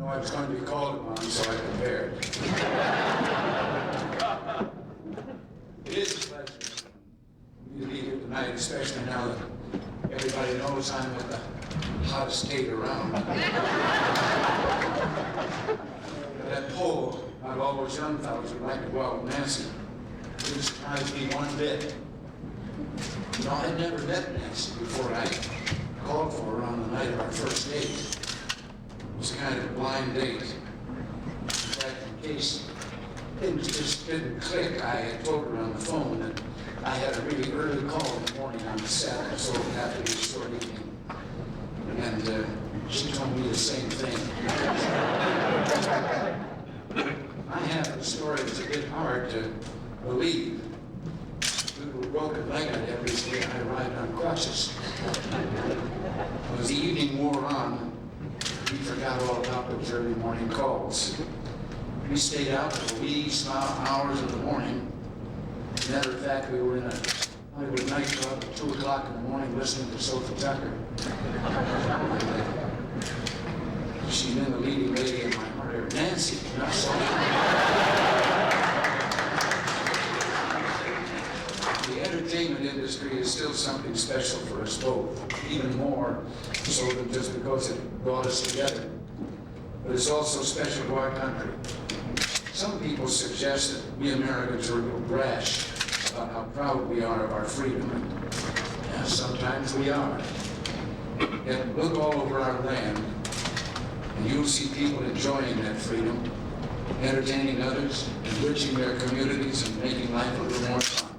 No, I was going to be called upon, so I prepared. It is a pleasure to be here tonight, especially now that everybody knows I'm with the hottest Kate around. That poll about all those young fellows who'd like to go out with Nancy didn't surprise me one bit. You know, I'd never met Nancy before I called for her on the night of our first date. It was a kind of blind date. In fact, in case things just didn't click, I had told her on the phone that I had a really early call in the morning on the set, so it would have to be a short evening. And she told me the same thing. I have a story that's a bit hard to believe. Due to a broken leg I had recently, I arrived on crutches. As the evening wore on, we forgot all about those early morning calls. We stayed out until wee hours of the morning. As a matter of fact, we were in a Hollywood nightclub at 2 o'clock in the morning listening to Sophie Tucker. She's been the leading lady in my heart. Nancy, not Sophie. The entertainment industry is still something special for us both, even more so than just because it brought us together. But it's also special to our country. Some people suggest that we Americans are a little brash about how proud we are of our freedom. And sometimes we are. Yet look all over our land, and you'll see people enjoying that freedom, entertaining others, enriching their communities, and making life a little more fun.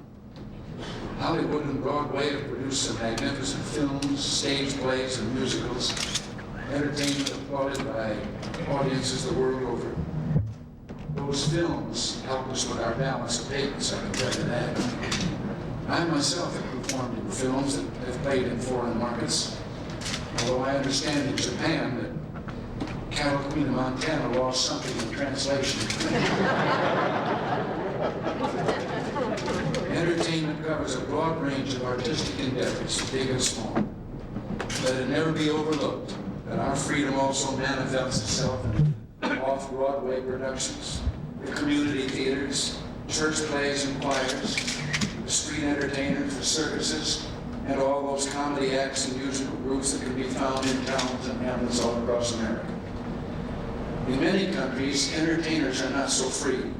Hollywood and Broadway have produced some magnificent films, stage plays, and musicals, entertainment applauded by audiences the world over. Those films help us with our balance of payments, I can tell you that. I myself have performed in films that have played in foreign markets, although I understand in Japan that Cattle Queen of Montana lost something in translation. Entertainment covers a broad range of artistic endeavors, big and small. Let it never be overlooked that our freedom also manifests itself in off-Broadway productions, the community theaters, church plays and choirs, the street entertainers, the circuses, and all those comedy acts and musical groups that can be found in towns and hamlets all across America. In many countries, entertainers are not so free.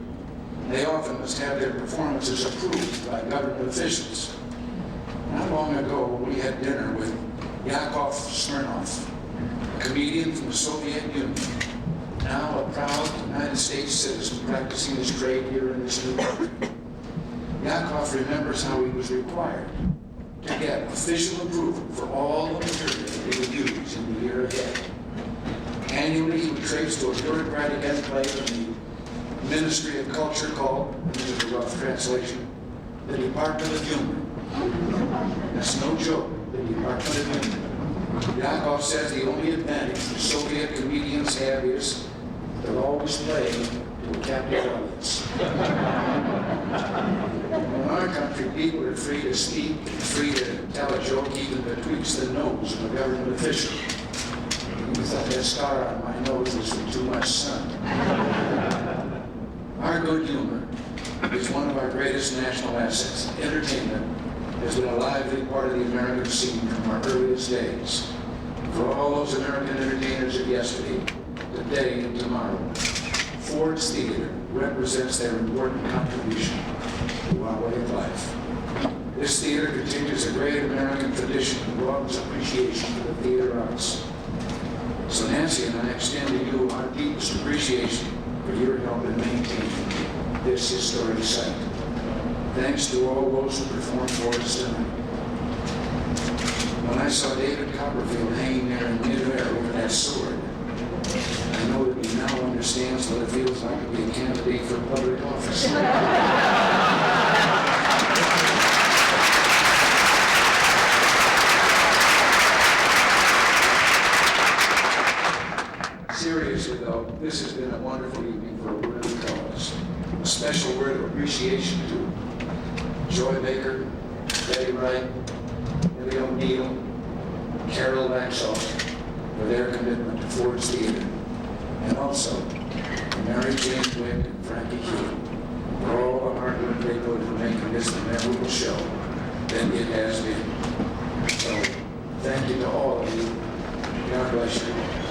They often must have their performances approved by government officials. Not long ago, we had dinner with Yakov Smirnoff, a comedian from the Soviet Union, now a proud United States citizen practicing his trade here in this new country. Yakov remembers how he was required to get official approval for all the material that he would use in the year ahead. Annually, he would trace to a bureaucratic enclave in the Ministry of Culture called, and this is a rough translation, the Department of Humor. That's no joke, the Department of Humor. Yakov says the only advantage the Soviet comedians have is they're always playing to a captive audience. In our country, people are free to speak, free to tell a joke even that tweaks the nose of a government official. You thought that scar on my nose was from too much sun. Our good humor is one of our greatest national assets. Entertainment has been a lively part of the American scene from our earliest days. For all those American entertainers of yesterday, today, and tomorrow, Ford's Theater represents their important contribution to our way of life. This theater continues a great American tradition and broadens appreciation for the theater arts. So Nancy and I extend to you our deepest appreciation for your help in maintaining this historic site. Thanks to all those who performed for us tonight. When I saw David Copperfield hanging there in midair over that sword, I know that he now understands what it feels like to be a candidate for public office. Seriously though, this has been a wonderful evening for a worthy cause. A special word of appreciation to Joy Baker, Betty Wright, Millie O'Neill, Carol Laxalt for their commitment to Ford's Theater and also Mary Jane Quick and Frankie Hugh for all the hard work they put into making this a memorable show that it has been. So, thank you to all of you. God bless you.